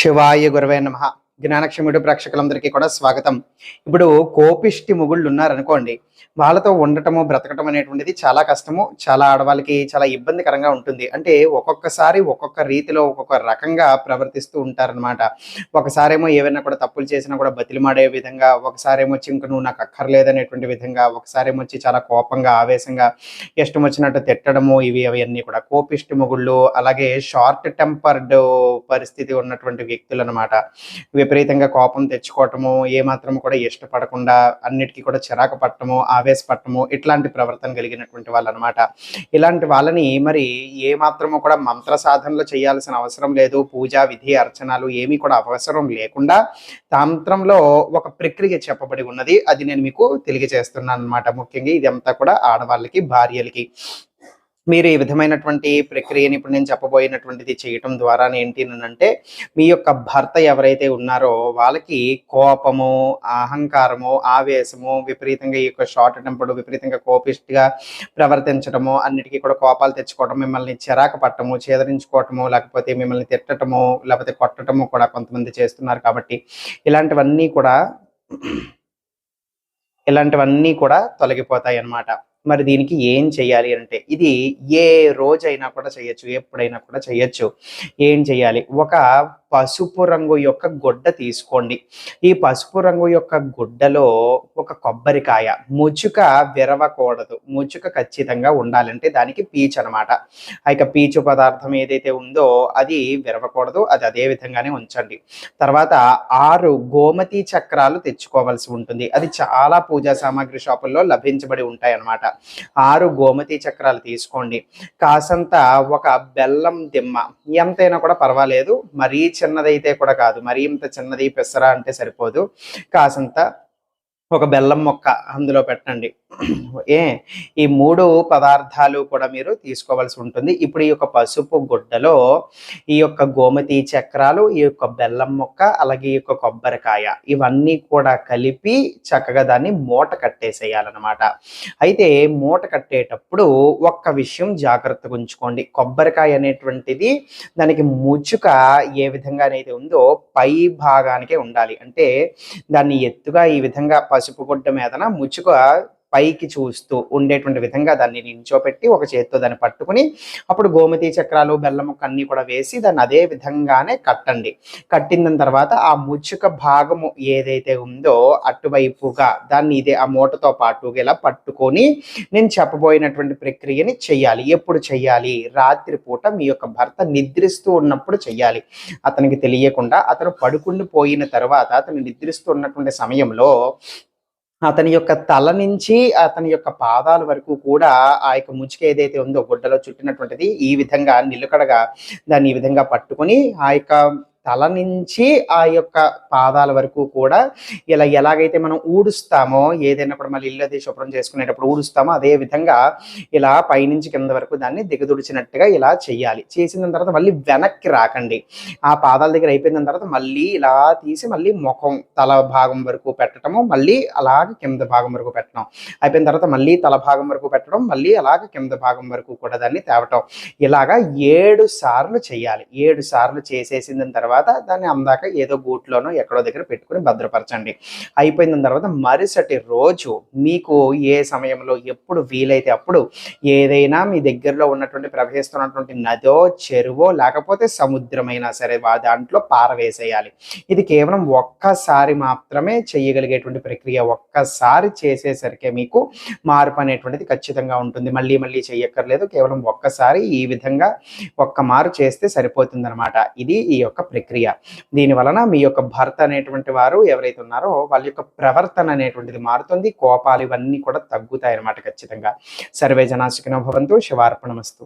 శివాయ గురవే నమః. జ్ఞానక్షముడు ప్రేక్షకులందరికీ కూడా స్వాగతం. ఇప్పుడు కోపిష్టి మొగుళ్ళు ఉన్నారనుకోండి, వాళ్ళతో ఉండటము, బ్రతకటం అనేటువంటిది చాలా కష్టము. చాలా ఆడవాళ్ళకి చాలా ఇబ్బందికరంగా ఉంటుంది. అంటే ఒక్కొక్కసారి ఒక్కొక్క రీతిలో ఒక్కొక్క రకంగా ప్రవర్తిస్తూ ఉంటారనమాట. ఒకసారేమో ఏవైనా కూడా తప్పులు చేసినా కూడా బతిమిలాడే విధంగా, ఒకసారేమో వచ్చి ఇంక నువ్వు నాకు అక్కర్లేదనేటువంటి విధంగా, ఒకసారేమో వచ్చి చాలా కోపంగా, ఆవేశంగా ఇష్టం వచ్చినట్టు తిట్టడము, ఇవి అవన్నీ కూడా కోపిష్టి మొగుళ్ళు. అలాగే షార్ట్ టెంపర్డ్ పరిస్థితి ఉన్నటువంటి వ్యక్తులనమాట. విపరీతంగా కోపం తెచ్చుకోవటము, ఏమాత్రం కూడా ఇష్టపడకుండా అన్నిటికీ కూడా చిరాకు పట్టడము, ఆవేశపడటము, ఇట్లాంటి ప్రవర్తన కలిగినటువంటి వాళ్ళనమాట. ఇలాంటి వాళ్ళని మరి ఏమాత్రము కూడా మంత్ర సాధనలు చేయాల్సిన అవసరం లేదు. పూజ విధి అర్చనలు ఏమీ కూడా అవసరం లేకుండా తంత్రంలో ఒక ప్రక్రియ చెప్పబడి ఉన్నది. అది నేను మీకు తెలియజేస్తున్నాను అనమాట. ముఖ్యంగా ఇదంతా కూడా ఆడవాళ్ళకి, భార్యలకి. మీరు ఈ విధమైనటువంటి ప్రక్రియని ఇప్పుడు నేను చెప్పబోయినటువంటిది చేయటం ద్వారా ఏంటి అంటే, మీ యొక్క భర్త ఎవరైతే ఉన్నారో వాళ్ళకి కోపము, అహంకారము, ఆవేశము, విపరీతంగా ఈ యొక్క షార్ట్ టెంపర్డ్, విపరీతంగా కోపిష్టిగా ప్రవర్తించడము, అన్నిటికీ కూడా కోపాలు తెచ్చుకోవడం, మిమ్మల్ని చిరాకు పట్టడము, చేదరించుకోవటము, లేకపోతే మిమ్మల్ని తిట్టడము, లేకపోతే కొట్టడము కూడా కొంతమంది చేస్తున్నారు. కాబట్టి ఇలాంటివన్నీ కూడా తొలగిపోతాయి అన్నమాట. మరి దీనికి ఏం చేయాలి అంటే, ఇది ఏ రోజైనా కూడా చేయొచ్చు, ఎప్పుడైనా కూడా చేయొచ్చు. ఏం చేయాలి? ఒక పసుపు రంగు యొక్క గుడ్డ తీసుకోండి. ఈ పసుపు రంగు యొక్క గుడ్డలో ఒక కొబ్బరికాయ, ముచ్చుక విరవకూడదు, ముచ్చుక ఖచ్చితంగా ఉండాలంటే దానికి పీచు అనమాట. ఆ యొక్క పీచు పదార్థం ఏదైతే ఉందో అది విరవకూడదు, అది అదే విధంగానే ఉంచండి. తర్వాత 6 గోమతి చక్రాలు తెచ్చుకోవాల్సి ఉంటుంది. అది చాలా పూజా సామాగ్రి షాపుల్లో లభించబడి ఉంటాయి అన్నమాట. 6 గోమతి చక్రాలు తీసుకోండి. కాసంత ఒక బెల్లం దిమ్మ, ఎంతైనా కూడా పర్వాలేదు, మరీ చిన్నదైతే కూడా కాదు, మరీ ఇంత చిన్నది పెసర అంటే సరిపోదు. కాసంత ఒక బెల్లం మొక్క అందులో పెట్టండి. ఈ 3 పదార్థాలు కూడా మీరు తీసుకోవాల్సి ఉంటుంది. ఇప్పుడు ఈ యొక్క పసుపు గుడ్డలో ఈ యొక్క గోమతి చక్రాలు, ఈ యొక్క బెల్లం మొక్క, అలాగే ఈ యొక్క కొబ్బరికాయ, ఇవన్నీ కూడా కలిపి చక్కగా దాన్ని మూట కట్టేసేయాలన్నమాట. అయితే మూట కట్టేటప్పుడు ఒక్క విషయం జాగ్రత్తగా ఉంచుకోండి. కొబ్బరికాయ అనేటువంటిది దానికి ముచ్చుక ఏ విధంగానైతే ఉందో పై భాగానికే ఉండాలి. అంటే దాన్ని ఎత్తుగా ఈ విధంగా పసుపు గుడ్డ మీదన ముచ్చుక పైకి చూస్తూ ఉండేటువంటి విధంగా దాన్ని నించోపెట్టి ఒక చేత్తో దాన్ని పట్టుకుని, అప్పుడు గోమతి చక్రాలు, బెల్లం ముక్క అన్నీ కూడా వేసి దాన్ని అదే విధంగానే కట్టండి. కట్టిన తర్వాత ఆ ముచ్చుక భాగము ఏదైతే ఉందో అటువైపుగా దాన్ని ఇదే ఆ మూటతో పాటు ఇలా పట్టుకొని నేను చెప్పబోయినటువంటి ప్రక్రియని చెయ్యాలి. ఎప్పుడు చెయ్యాలి? రాత్రి పూట మీ యొక్క భర్త నిద్రిస్తూ ఉన్నప్పుడు చెయ్యాలి. అతనికి తెలియకుండా, అతను పడుకుని పోయిన తర్వాత, అతను నిద్రిస్తూ ఉన్నటువంటి సమయంలో అతని యొక్క తల నుంచి అతని యొక్క పాదాల వరకు కూడా ఆ యొక్క ముచ్చుక ఏదైతే ఉందో గుడ్డలో చుట్టినటువంటిది ఈ విధంగా నిలుకడగా దాన్ని ఈ విధంగా పట్టుకుని ఆ యొక్క తల నుంచి ఆ యొక్క పాదాల వరకు కూడా ఇలా ఎలాగైతే మనం ఊడుస్తామో, ఏదైనా కూడా మళ్ళీ ఇల్లు అది శుభ్రం చేసుకునేటప్పుడు ఊడుస్తామో అదే విధంగా ఇలా పైనుంచి కింద వరకు దాన్ని దిగదుడిచినట్టుగా ఇలా చేయాలి. చేసిన తర్వాత మళ్ళీ వెనక్కి రాకండి. ఆ పాదాల దగ్గర అయిపోయిన తర్వాత మళ్ళీ ఇలా తీసి మళ్ళీ ముఖం తల భాగం వరకు పెట్టడము, మళ్ళీ అలాగే కింద భాగం వరకు పెట్టడం, అయిపోయిన తర్వాత మళ్ళీ తల భాగం వరకు పెట్టడం, మళ్ళీ అలాగే కింద భాగం వరకు కూడా దాన్ని తేవటం. ఇలాగా 7 సార్లు చేయాలి. 7 సార్లు చేసేసిన తర్వాత దాన్ని అందాక ఏదో గూట్లోనో ఎక్కడో దగ్గర పెట్టుకుని భద్రపరచండి. అయిపోయిన తర్వాత మరుసటి రోజు మీకు ఏ సమయంలో ఎప్పుడు వీలైతే అప్పుడు ఏదైనా మీ దగ్గరలో ఉన్నటువంటి ప్రవహిస్తున్నటువంటి నదో, చెరువో, లేకపోతే సముద్రమైనా సరే దాంట్లో పారవేసేయాలి. ఇది కేవలం ఒక్కసారి మాత్రమే చేయగలిగేటువంటి ప్రక్రియ. ఒక్కసారి చేసేసరికి మీకు మార్పు అనేటువంటిది ఖచ్చితంగా ఉంటుంది. మళ్ళీ మళ్ళీ చేయక్కర్లేదు. కేవలం ఒక్కసారి ఈ విధంగా ఒక్క మారు చేస్తే సరిపోతుంది అనమాట. ఇది ఈ యొక్క ప్రక్రియ. దీని వలన మీ యొక్క భర్త అనేటువంటి వారు ఎవరైతే ఉన్నారో వాళ్ళ యొక్క ప్రవర్తన అనేటువంటిది మారుతుంది. కోపాలు ఇవన్నీ కూడా తగ్గుతాయి అన్నమాట ఖచ్చితంగా. సర్వే జనా సుఖినో భవంతు. శివార్పణమస్తు.